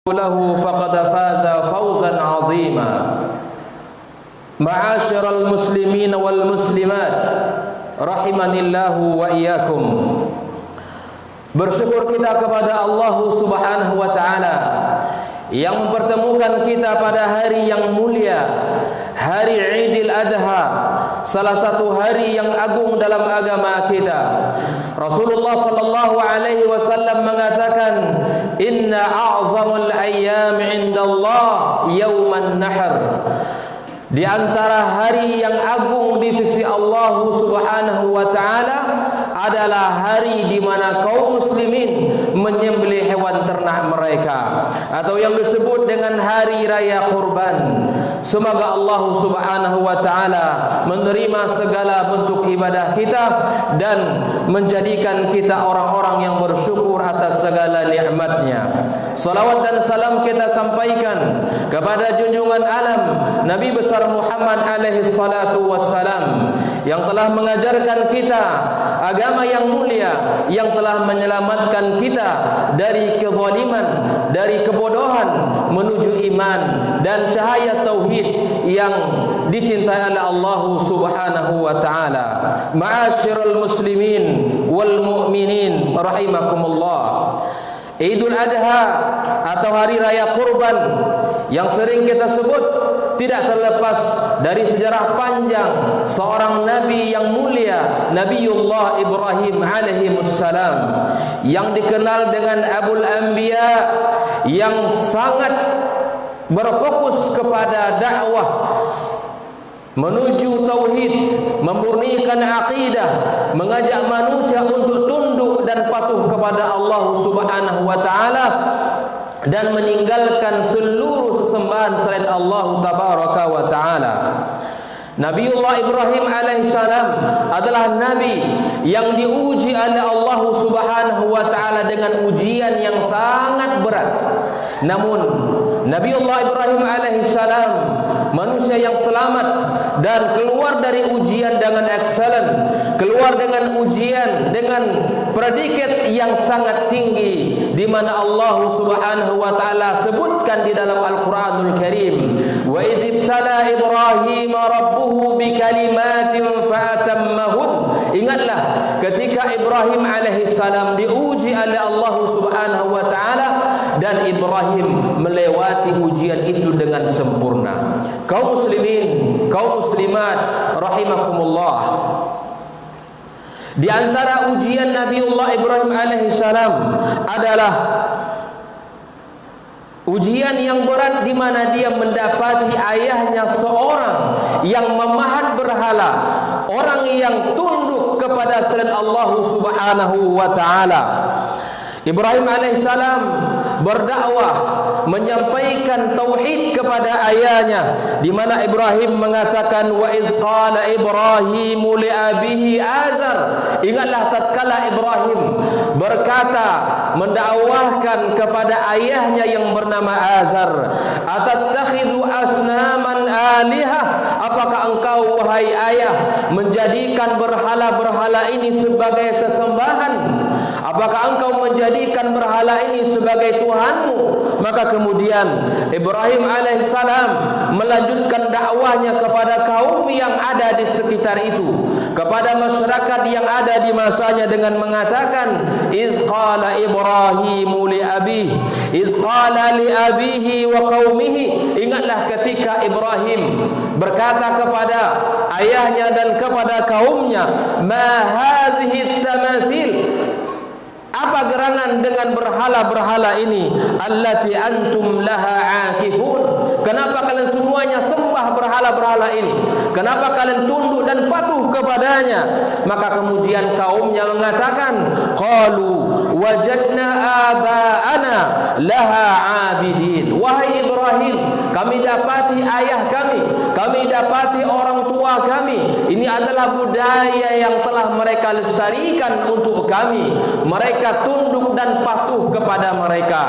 له فقد فاز فوزا عظيما. Ma'asyiral muslimin wal muslimat rahimanillahu wa iyyakum. Bersyukur kita kepada Allah Subhanahu wa taala yang mempertemukan kita pada hari yang mulia, hari Idul Adha, salah satu hari yang agung dalam agama kita. Rasulullah sallallahu alaihi wasallam mengatakan, "Inna a'zamul ayyam 'indallah yauman nahr." Di antara hari yang agung di sisi Allah Subhanahu wa taala adalah hari di mana kaum muslimin menyembelih hewan ternak mereka, atau yang disebut dengan hari raya kurban. Semoga Allah Subhanahu wa taala menerima segala bentuk ibadah kita dan menjadikan kita orang-orang yang bersyukur atas segala nikmat-Nya. Salawat dan salam kita sampaikan kepada junjungan alam Nabi besar Muhammad alaihi salatu wassalam, yang telah mengajarkan kita agama yang mulia, yang telah menyelamatkan kita dari kezaliman, dari kebodohan menuju iman dan cahaya tauhid yang dicintai oleh Allah Subhanahu wa taala. Ma'asyiral muslimin wal mu'minin rahimakumullah. Idul Adha atau hari raya kurban yang sering kita sebut tidak terlepas dari sejarah panjang seorang nabi yang mulia, Nabiullah Ibrahim alaihi wassalam, yang dikenal dengan Abul Anbiya, yang sangat berfokus kepada dakwah menuju tauhid, memurnikan akidah, mengajak manusia untuk tunduk dan patuh kepada Allah Subhanahu wa taala dan meninggalkan seluruh sesembahan selain Allah tabaraka wa taala. Nabiullah Ibrahim alaihissalam adalah nabi yang diuji oleh Allah Subhanahu wa taala dengan ujian yang sangat berat. Namun Nabiullah Ibrahim alaihissalam manusia yang selamat dan keluar dari ujian dengan excellent, keluar dengan ujian dengan predikat yang sangat tinggi, di mana Allah Subhanahu wa taala sebutkan di dalam Al-Qur'anul Karim, wa idzibtala Ibrahim rabbuhu bikalimatin fa'atammahun. Ingatlah ketika Ibrahim alaihissalam diuji oleh Allah Subhanahu wa taala dan Ibrahim melewati ujian itu dengan sempurna. Kaum muslimin, kaum muslimat rahimakumullah, di antara ujian Nabiullah Ibrahim alaihissalam adalah ujian yang berat, di mana dia mendapati ayahnya seorang yang memahat berhala, orang yang tunduk kepada selain Allah Subhanahu wa taala. Ibrahim alaihissalam berdakwah, menyampaikan tauhid kepada ayahnya, di mana Ibrahim mengatakan, wa idz qala Ibrahim li abihi Azar. Ingatlah tatkala Ibrahim berkata, mendakwahkan kepada ayahnya yang bernama Azar, atattakhidhu asnaman alihah, apakah engkau wahai ayah menjadikan berhala-berhala ini sebagai sesembahan? Apakah engkau menjadikan berhala ini sebagai Tuhanmu? Maka kemudian Ibrahim alaihissalam melanjutkan dakwahnya kepada kaum yang ada di sekitar itu, kepada masyarakat yang ada di masanya, dengan mengatakan, iz qala Ibrahim li abihi, iz qala li abihi wa qaumihi. Ingatlah ketika Ibrahim berkata kepada ayahnya dan kepada kaumnya, ma hadhihi tamathil, apa gerangan dengan berhala-berhala ini? Allati antum laha akifun. Kenapa kalian semuanya sembah berhala-berhala ini? Kenapa kalian tunduk dan patuh kepadanya? Maka kemudian kaumnya mengatakan, qalu wajadna aba'ana laha abidin. Wahai Ibrahim, kami dapati ayah kami dapati orang tua kami, ini adalah budaya yang telah mereka lestarikan untuk kami. Mereka mereka tunduk dan patuh kepada mereka.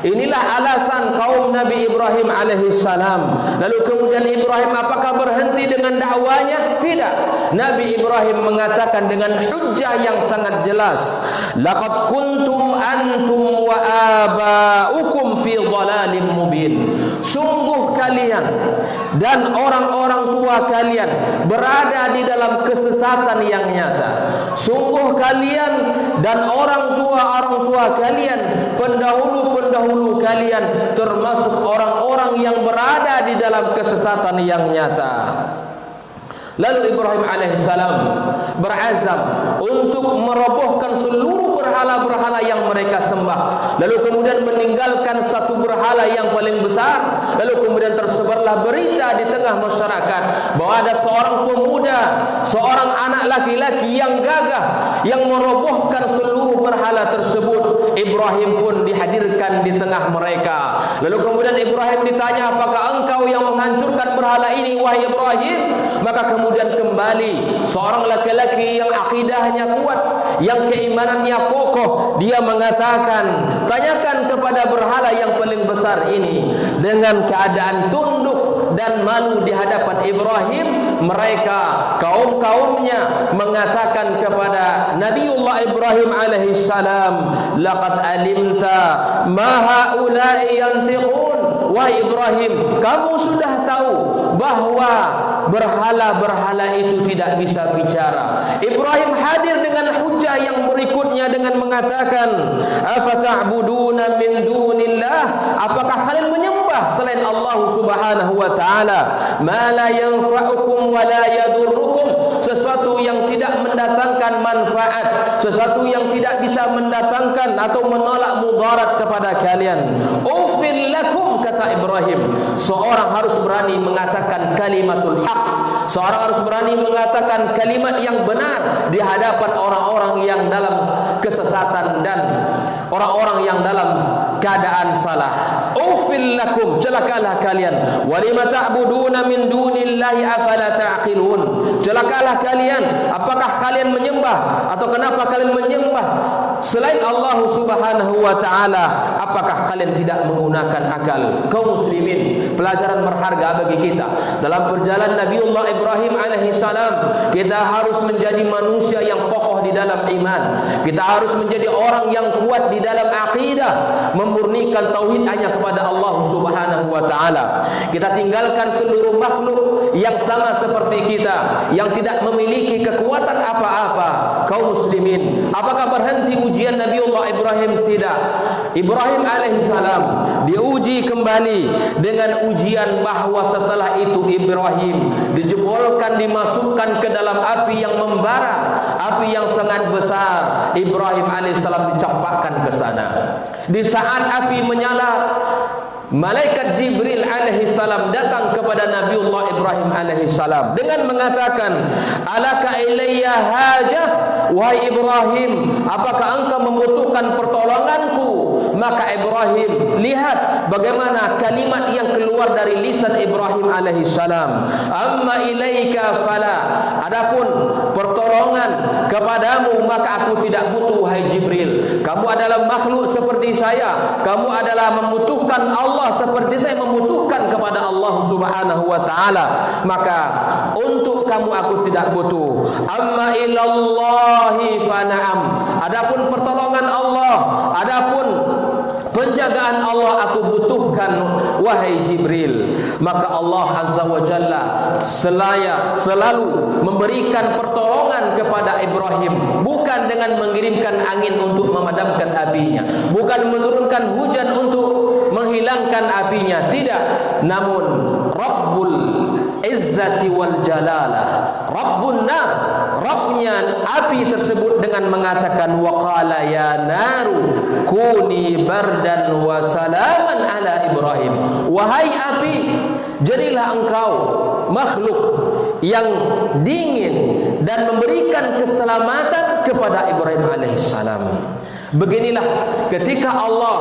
Inilah alasan kaum Nabi Ibrahim alaihissalam. Lalu kemudian Ibrahim apakah berhenti dengan dakwanya? Tidak. Nabi Ibrahim mengatakan dengan hujjah yang sangat jelas, laqad kuntum antum wa aba'ukum fi dhalalim mubin. Sungguh kalian dan orang-orang tua kalian berada di dalam kesesatan yang nyata. Sungguh kalian dan orang tua kalian, pendahulu-pendahulu kalian, termasuk orang-orang yang berada di dalam kesesatan yang nyata. Lalu Ibrahim alaihissalam berazam untuk merobohkan seluruh berhala-berhala yang mereka sembah. Lalu kemudian meninggalkan satu berhala yang paling besar. Lalu kemudian tersebarlah berita di tengah masyarakat bahwa ada seorang pemuda, seorang anak laki-laki yang gagah yang merobohkan seluruh berhala tersebut. Ibrahim pun dihadirkan di tengah mereka. Lalu kemudian Ibrahim ditanya, apakah engkau yang menghancurkan berhala ini, wahai Ibrahim? Maka kemudian kembali seorang laki-laki yang akidahnya kuat, yang keimanannya kokoh, dia mengatakan, tanyakan kepada berhala yang paling besar ini. Dengan keadaan tunduk dan malu di hadapan Ibrahim, mereka kaum-kaumnya mengatakan kepada Nabiullah Ibrahim alaihissalam, laqad alimta ma haula'i yantiqun. Wahai Ibrahim, kamu sudah tahu bahwa berhala-berhala itu tidak bisa bicara. Ibrahim hadir dengan hujjah yang berikutnya dengan mengatakan, afata'buduna min dunillah, apakah kalian menyembah selain Allah Subhanahu wa taala, ma la yanfa'ukum wa la yadurrukum, sesuatu yang tidak mendatangkan manfaat, sesuatu yang tidak bisa mendatangkan atau menolak mudarat kepada kalian. Ufil lakum, kata Ibrahim. Seorang harus berani mengatakan kalimatul haq. Seorang harus berani mengatakan kalimat yang benar di hadapan orang-orang yang dalam kesesatan dan orang-orang yang dalam keadaan salah. Ufil lakum, celakalah kalian. Wa lima ta'buduna min dunillahi afala ta'qilun. Celakalah kalian, apakah kalian menyembah atau kenapa kalian menyembah selain Allah Subhanahu wa taala? Apakah kalian tidak menggunakan akal? Kaum muslimin, pelajaran berharga bagi kita dalam perjalanan Nabiullah Ibrahim alaihissalam. Kita harus menjadi manusia yang kokoh di dalam iman. Kita harus menjadi orang yang kuat di dalam akidah, memurnikan tauhid hanya kepada Allah Subhanahu wa taala. Kita tinggalkan seluruh makhluk yang sama seperti kita, yang tidak memiliki kekuatan apa-apa. Kaum muslimin, apakah berhenti ujian Nabiullah Ibrahim? Tidak. Ibrahim alaihissalam diuji kembali dengan ujian bahwa setelah itu Ibrahim dijebolkan, dimasukkan ke dalam api yang membara, api yang sangat besar. Ibrahim alaihissalam dicampakkan ke sana. Di saat api menyala, malaikat Jibril alaihissalam datang kepada Nabiullah Ibrahim alaihissalam dengan mengatakan, alaka ilayya hajah, wahai Ibrahim, apakah engkau membutuhkan pertolonganku? Maka Ibrahim, lihat bagaimana kalimat yang keluar dari lisan Ibrahim alaihissalam, amma ilaika fala, adapun pertolongan kepadamu maka aku tidak butuh, wahai Jibril. Kamu adalah makhluk seperti saya, kamu adalah membutuhkan Allah seperti saya membutuhkan kepada Allah Subhanahu wa taala, maka untuk kamu aku tidak butuh. Amma ilallahi fana'am, adapun pertolongan Allah, adapun penjagaan Allah aku butuhkan, wahai Jibril. Maka Allah Azza wa Jalla selalu memberikan pertolongan kepada Ibrahim, bukan dengan mengirimkan angin untuk memadamkan apinya, bukan menurunkan hujan untuk menghilangkan apinya, tidak. Namun Rabbul Izzati wal Jalalah, Rabbun Nar, Rabbnya api tersebut dengan mengatakan, waqala ya naru kuni bardan wa salaman ala Ibrahim, wahai api, jadilah engkau makhluk yang dingin dan memberikan keselamatan kepada Ibrahim alaihissalam. Beginilah ketika Allah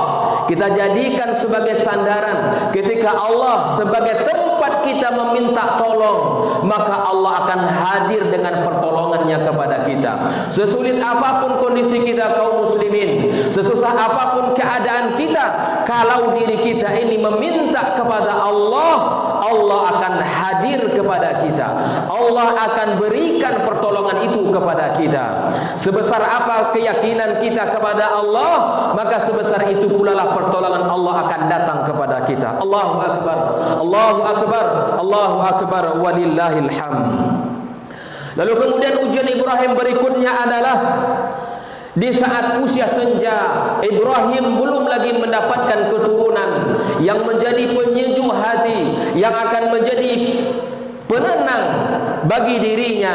kita jadikan sebagai sandaran, ketika Allah sebagai tempat kita meminta tolong, maka Allah akan hadir dengan pertolongannya kepada kita. Sesulit apapun kondisi kita kaum muslimin, sesusah apapun keadaan kita, kalau diri kita ini meminta kepada Allah, Allah akan hadir kepada kita. Allah akan berikan pertolongan itu kepada kita. Sebesar apa keyakinan kita kepada Allah, maka sebesar itu pula lah pertolongan Allah akan datang kepada kita. Allahu Akbar, Allahu Akbar, Allahu Akbar, walillahil hamd. Lalu kemudian ujian Ibrahim berikutnya adalah di saat usia senja, Ibrahim belum lagi mendapatkan keturunan yang menjadi penyejuk hati, yang akan menjadi penenang bagi dirinya.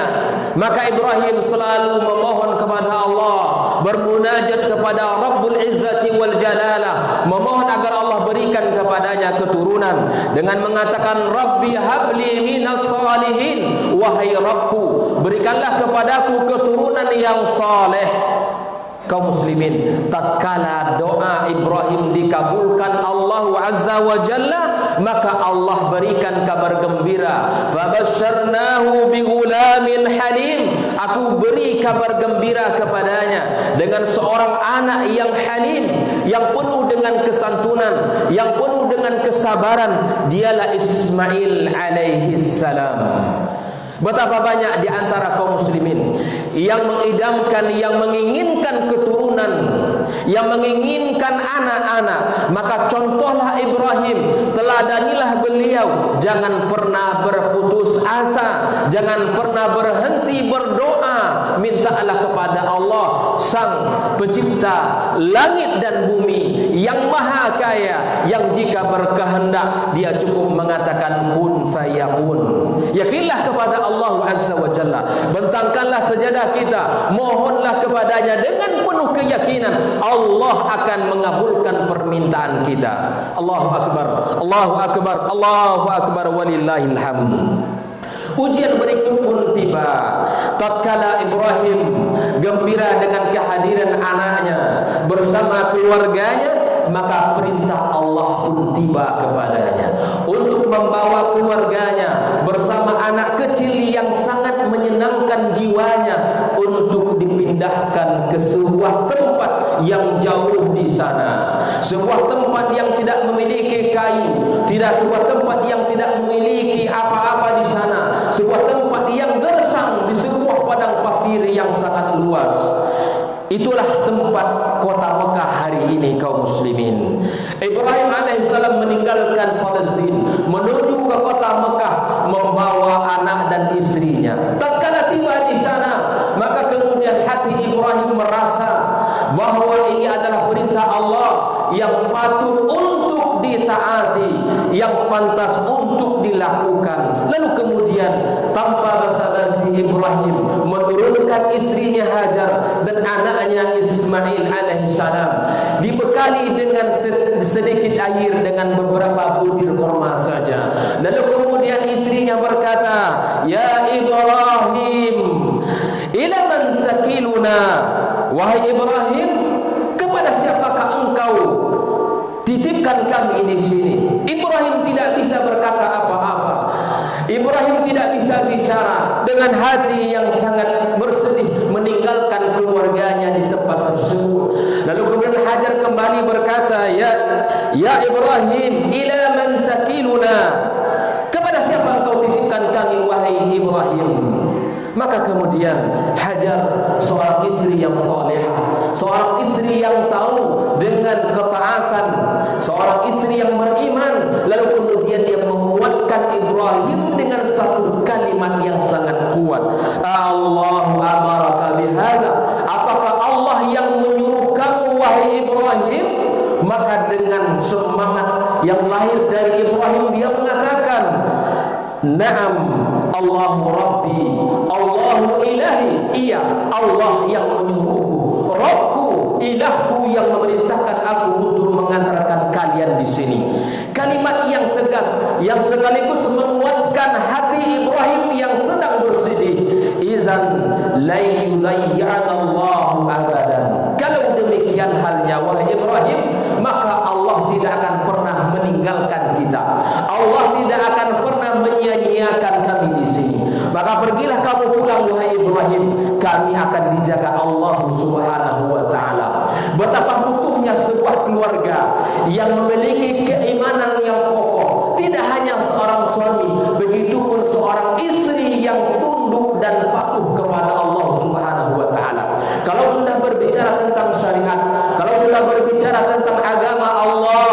Maka Ibrahim selalu memohon kepada Allah, bermunajat kepada Rabbul Izzati wal Jalalah, memohon agar Allah berikan kepadanya keturunan dengan mengatakan, Rabbi habli minas salihin, wahai Rabbku, berikanlah kepadaku keturunan yang saleh. Kaum muslimin, tatkala doa Ibrahim dikabulkan Allah Azza wa Jalla, maka Allah berikan kabar gembira, fabasyarnahu bighulamin halim, aku beri kabar gembira kepadanya dengan seorang anak yang halim, yang penuh dengan kesantunan, yang penuh dengan kesabaran, dialah Ismail alaihi salam. Betapa banyak di antara kaum muslimin yang mengidamkan, yang menginginkan keturunan, yang menginginkan anak-anak. Maka contohlah Ibrahim, teladanilah beliau. Jangan pernah berputus asa, jangan pernah berhenti berdoa. Mintalah kepada Allah, Sang Pencipta langit dan bumi, yang maha kaya, yang jika berkehendak Dia cukup mengatakan kun fayakun. Yakinlah kepada Allah Azza wa Jalla, bentangkanlah sejadah kita, mohonlah kepadanya dengan penuh keyakinan, Allah akan mengabulkan permintaan kita. Allahu Akbar, Allahu Akbar, Allahu Akbar, walillahil hamd. Ujian berikut pun tiba tatkala Ibrahim gembira dengan kehadiran anaknya bersama keluarganya, maka perintah Allah pun tiba kepadanya untuk membawa keluarganya bersama anak kecil yang sangat menyenangkan jiwanya untuk dipindahkan ke sebuah tempat yang jauh di sana, sebuah tempat yang tidak memiliki kayu, sebuah tempat yang tidak memiliki apa-apa di sana, sebuah tempat yang gersang di sebuah padang pasir yang sangat luas. Itulah tempat kota Mekah hari ini kaum muslimin. Ibrahim alaihissalam meninggalkan Palestina menuju ke kota Mekah membawa anak dan istrinya. Tatkala tiba di sana, maka kemudian hati Ibrahim merasa bahwa ini adalah perintah Allah yang patut untuk ditaati, yang pantas untuk dilakukan. Lalu kemudian tanpa basa-basi Ibrahim menurunkan istrinya Hajar dan anaknya Ismail alaihissalam, dibekali dengan sedikit air dengan beberapa butir kurma saja. Lalu kemudian istrinya berkata, ya Ibrahim, ila man takiluna, wahai Ibrahim, kepada siapakah engkau titipkan kami di sini? Ibrahim tidak bisa berkata apa-apa. Ibrahim tidak bisa bicara, dengan hati yang sangat bersedih meninggalkan keluarganya di tempat tersebut. Lalu kemudian Hajar kembali berkata, ya Ibrahim, ila man takiluna, kepada siapa engkau titipkan kami wahai Ibrahim? Maka kemudian Hajar, seorang istri yang salihah, seorang istri yang tahu dengan ketaatan, seorang istri yang beriman, lalu kemudian dia menguatkan Ibrahim dengan satu kalimat yang sangat kuat. Allahu amaraka bihadza, apakah Allah yang menyuruh kamu wahai Ibrahim? Maka dengan semangat yang lahir dari Ibrahim dia mengatakan, na'am, Allahu Rabbi, Allahu ilahi, iya Allah yang menyuruhku, Rabbku, ilahku yang memerintahkan aku untuk mengantarkan kalian di sini. Kalimat yang tegas yang sekaligus menguatkan hati Ibrahim yang sedang bersedih. Idzan la yudayyana Allahu abadan. Kalau demikian demikian halnya wahai Ibrahim, maka Allah tidak akan pernah meninggalkan kita. Allah tidak akan pernah menyia-nyiakan kami di sini. Maka pergilah kamu pulang wahai Ibrahim, kami akan dijaga Allah Subhanahu wa taala. Betapa butuhnya sebuah keluarga yang memiliki keimanan yang kokoh. Tidak hanya seorang suami, begitupun seorang istri yang tunduk dan patuh kepada Allah Subhanahu wa taala. Kalau sudah berbicara tentang syariat, kalau sudah berbicara tentang agama Allah,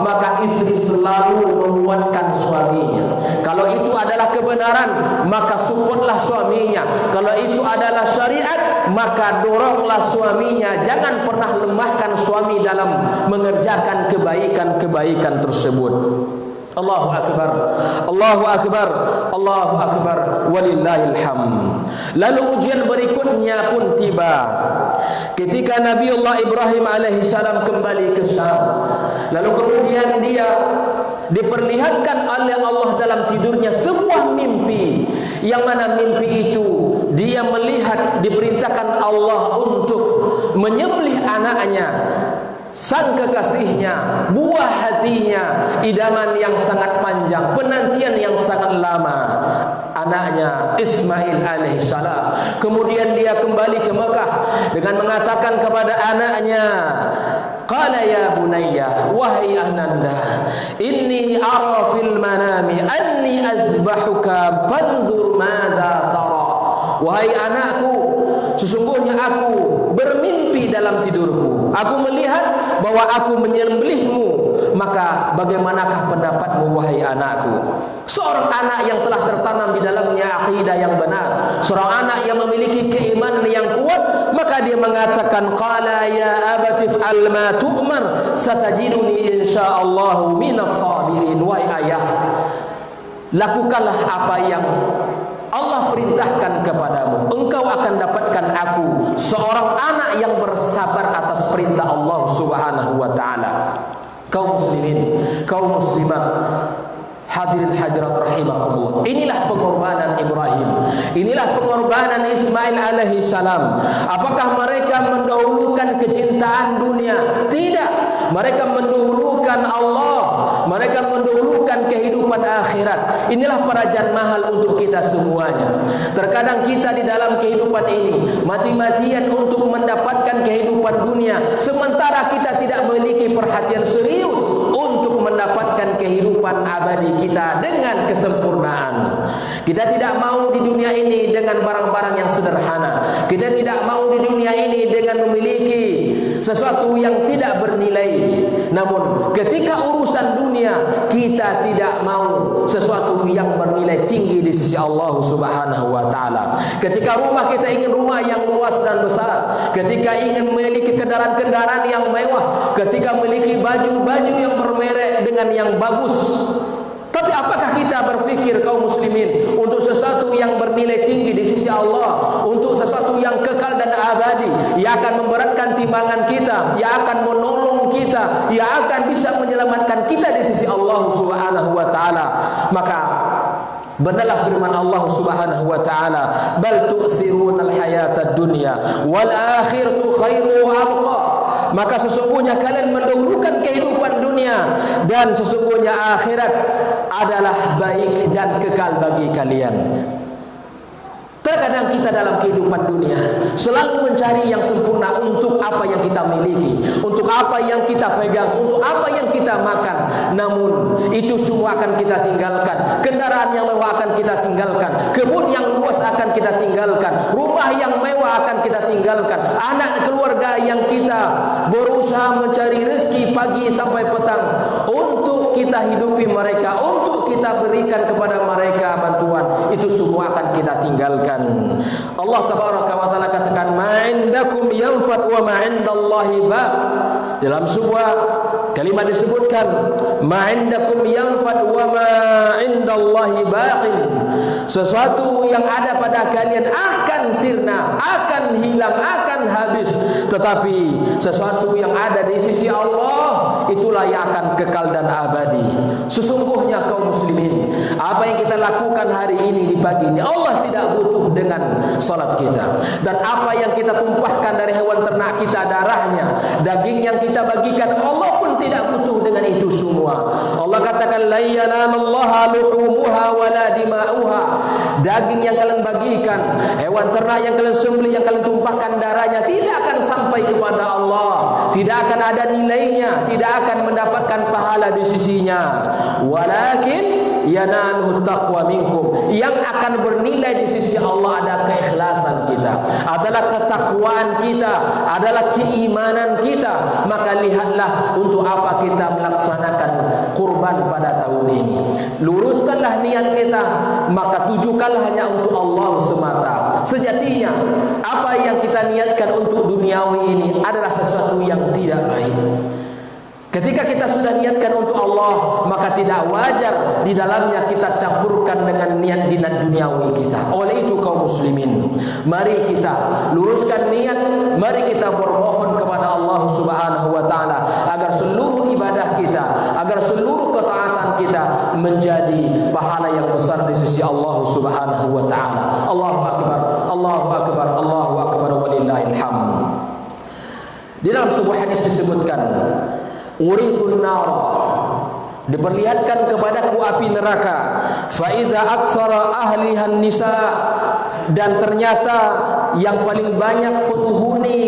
maka istri selalu menguatkan suaminya. Kalau itu adalah kebenaran, maka supportlah suaminya. Kalau itu adalah syariat, maka doronglah suaminya. Jangan pernah lemahkan suami dalam mengerjakan kebaikan-kebaikan tersebut. Allahu akbar, Allahu akbar, Allahu akbar, walillahil hamd. Lalu ujian berikutnya pun tiba ketika Nabiullah Ibrahim alaihissalam kembali ke Syam. Lalu kemudian dia diperlihatkan oleh Allah dalam tidurnya sebuah mimpi, yang mana mimpi itu dia melihat diperintahkan Allah untuk menyembelih anaknya, sang kekasihnya, buah hatinya, idaman yang sangat panjang, penantian yang sangat lama, anaknya Ismail alaihissalam. Kemudian dia kembali ke Mekah dengan mengatakan kepada anaknya, qala ya bunayya, wahai ananda, inni ara fil manami anni azbahuka fanzur madza tara. Wahai anakku, sesungguhnya aku bermimpi dalam tidurku. Aku melihat bahwa aku menyembelihmu. Maka bagaimanakah pendapatmu wahai anakku? Seorang anak yang telah tertanam di dalamnya akidah yang benar, seorang anak yang memiliki keimanan yang kuat, maka dia mengatakan, qala ya abati fa'al ma tu'mar satajiduni insyaallahu minas sabirin. Wahai ayah, lakukanlah apa yang Allah perintahkan kepadamu. Engkau akan dapatkan aku seorang anak yang bersabar atas perintah Allah Subhanahu wa taala. Kaum muslimin, kaum muslimat, hadirin hadirat rahimakumullah. Inilah pengorbanan Ibrahim, inilah pengorbanan Ismail alaihi salam. Apakah mereka mendahulukan kecintaan dunia? Tidak. Mereka mendahulukan Allah, mereka mendahulukan kehidupan akhirat. Inilah perajan mahal untuk kita semuanya. Terkadang kita di dalam kehidupan ini mati-matian untuk mendapatkan kehidupan dunia, sementara kita tidak memiliki perhatian serius untuk mendapatkan kehidupan abadi kita dengan kesempurnaan. Kita tidak mau di dunia ini dengan barang-barang yang sederhana. Kita tidak mau di dunia ini dengan memiliki sesuatu yang tidak bernilai. Namun ketika urusan dunia, kita tidak mau sesuatu yang bernilai tinggi di sisi Allah Subhanahu wa taala. Ketika rumah kita ingin rumah yang luas dan besar, ketika ingin memiliki kendaraan-kendaraan yang mewah, ketika memiliki baju-baju yang bermerek dengan yang bagus. Tapi apakah kita berfikir kaum muslimin untuk sesuatu yang bernilai tinggi di sisi Allah, untuk sesuatu yang kekal dan abadi, yang akan memberatkan timbangan kita, yang akan menolong kita, yang akan bisa menyelamatkan kita di sisi Allah Subhanahu wa taala? Maka benarlah firman Allah Subhanahu wa taala, bal tu'thirunal hayatad dunya wal akhiratu khairu wa abqa. Maka sesungguhnya kalian mendahulukan kehidupan dunia, dan sesungguhnya akhirat adalah baik dan kekal bagi kalian. Terkadang kita dalam kehidupan dunia selalu mencari yang sempurna untuk apa yang kita miliki, untuk apa yang kita pegang, untuk apa yang kita makan. Namun itu semua akan kita tinggalkan. Kendaraan yang mewah akan kita tinggalkan, kebun yang luas akan kita tinggalkan, rumah yang mewah akan kita tinggalkan, anak keluarga yang kita berusaha mencari rezeki pagi sampai petang untuk kita hidupi mereka, untuk kita berikan kepada mereka bantuan, itu semua akan kita tinggalkan. Allah tabaraka wa taala katakan, ma indakum yanfad wa ma indallahi baq. Dalam sebuah kalimat disebutkan, ma indakum yanfad wa ma indallahi baqin. Sesuatu yang ada pada kalian akan sirna, akan hilang, akan habis. Tetapi sesuatu yang ada di sisi Allah itulah yang akan kekal dan abadi. Sesungguhnya kaum muslimin, apa yang kita lakukan hari ini di pagi ini, Allah tidak butuh dengan salat kita. Dan apa yang kita tumpahkan dari hewan ternak kita, darahnya, daging yang kita bagikan, Allah pun tidak butuh dengan itu semua. Allah katakan la yanamallaha luhumuha wala dima'uha. Daging yang kalian bagikan, hewan ternak yang kalian sembelih, yang kalian tumpahkan darahnya, tidak akan sampai kepada Allah, tidak akan ada nilainya, tidak akan mendapatkan pahala di sisinya. Walakin yanaluhu taqwa minkum. Yang akan bernilai di sisi Allah adalah keikhlasan kita, adalah ketakwaan kita, adalah keimanan kita. Maka lihatlah untuk apa kita melaksanakan kurban pada tahun ini. Luruskanlah niat kita, maka tujukanlah hanya untuk Allah semata. Sejatinya apa yang kita niatkan untuk duniawi ini adalah sesuatu yang tidak baik. Ketika kita sudah niatkan untuk Allah, maka tidak wajar di dalamnya kita campurkan dengan niat duniawi kita. Oleh itu kaum muslimin, mari kita luruskan niat, mari kita bermohon kepada Allah Subhanahu wa taala agar seluruh ibadah kita, agar seluruh ketaatan kita menjadi pahala yang besar di sisi Allah Subhanahu wa taala. Allahu akbar, Allahu akbar, Allahu akbar walillahil hamd. Di dalam sebuah hadis disebutkan, uritun nara, diperlihatkan kepadaku api neraka, fa idza aksara ahlihan nisa, dan ternyata yang paling banyak penghuni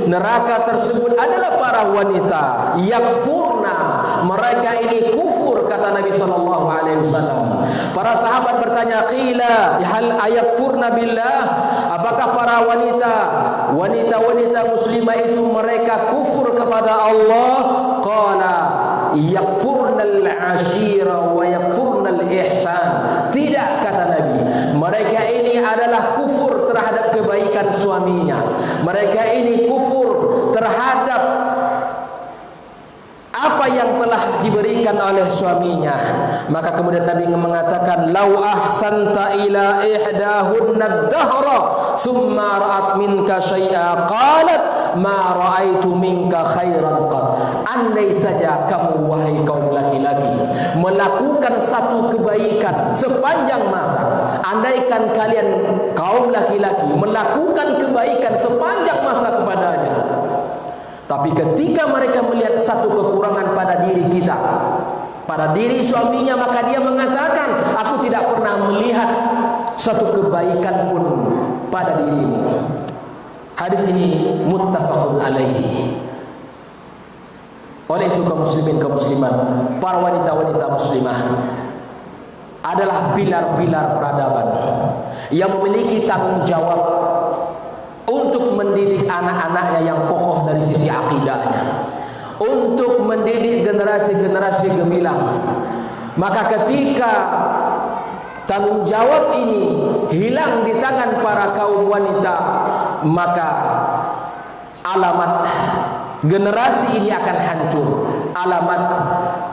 neraka tersebut adalah para wanita. Yakfurna, mereka ini kufur, kata Nabi sallallahu alaihi wasallam. Para sahabat bertanya, qila hal ayakfurna billah, apakah para wanita muslimah itu mereka kufur kepada Allah? Qala yakfurnal ashira wa yakfurnal ihsan. Tidak, kata Nabi, mereka ini adalah kufur terhadap kebaikan suaminya, mereka ini kufur terhadap apa yang telah diberikan oleh suaminya. Maka kemudian Nabi mengatakan, lau ahsanta ila ihdahunna dahra summa ra'at minka syai'a qalat ma ra'aitu minka khairan qad. Andai saja kamu wahai kaum laki-laki melakukan satu kebaikan sepanjang masa, andaikan kalian kaum laki-laki melakukan kebaikan sepanjang masa kepadanya, tapi ketika mereka melihat satu kekurangan pada diri kita, pada diri suaminya, maka dia mengatakan, aku tidak pernah melihat satu kebaikan pun pada dirimu. Hadis ini muttafaqun alaihi. Oleh itu kaum muslimin, kaum muslimat, para wanita-wanita muslimah adalah pilar-pilar peradaban yang memiliki tanggung jawab untuk mendidik anak-anaknya yang kokoh dari sisi akidahnya, untuk mendidik generasi-generasi gemilang. Maka ketika tanggung jawab ini hilang di tangan para kaum wanita, maka alamat generasi ini akan hancur, alamat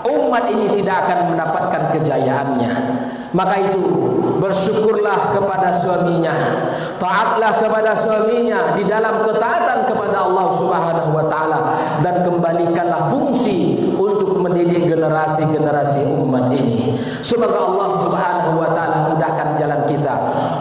umat ini tidak akan mendapatkan kejayaannya. Maka itu bersyukurlah kepada suaminya, taatlah kepada suaminya di dalam ketaatan kepada Allah Subhanahu wa taala, dan kembalikanlah fungsi untuk mendidik generasi-generasi umat ini. Semoga Allah Subhanahu wa taala mudahkan jalan kita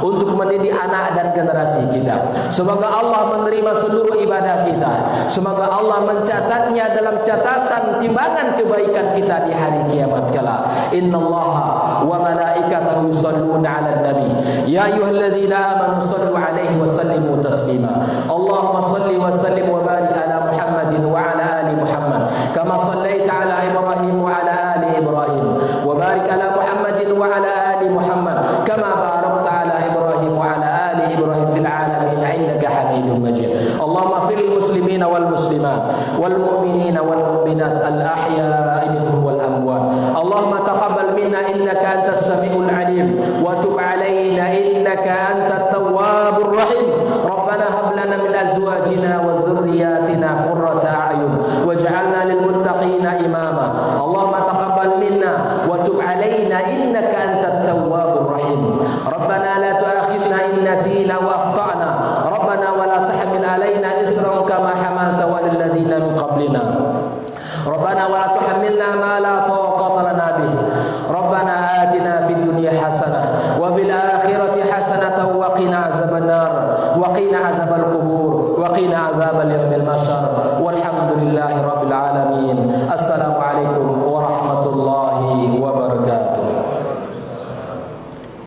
untuk mendidik anak dan generasi kita. Semoga Allah menerima seluruh ibadah kita. Semoga Allah mencatatnya dalam catatan timbangan kebaikan kita di hari kiamat kala. Innallaha wa malaikatahu yusholluna 'alan nabi ya ayyuhalladzina amanu shallu 'alaihi wa sallimu taslima. Allahumma shalli wa sallim wa barik ala Muhammadin wa ala ali Muhammad kama shallaita ala Ibrahim wa ala ali Ibrahim wa barik ala Muhammadin wa ala ali Muhammad kama barakta ala Ibrahim wa ala ali Ibrahim fil alamin innaka Hamidum Majid. Allahumma fil muslimina wal muslimat wal mu'minina wal mu'minat al ahya'i minhum wal amwat. Allahumma taqabbal minna innaka antas samiul alim wa tub alaina innaka antat tawwabur rahim. Rabbana hab lana min azwajina wa dhurriyyatina qurrata a'yun waj'alna lil muttaqina imama. Allahumma taqabbal minna wa tub alaina innaka antat tawwabur rahim. Rabbana la tu'akhidna in nasina wa akhtana. Rabbana wa la tahmil alaina isran kama hamalta 'alal ladzina min qablina. Rabbana wa la bashar. Walhamdulillahirabbil alamin. Assalamualaikum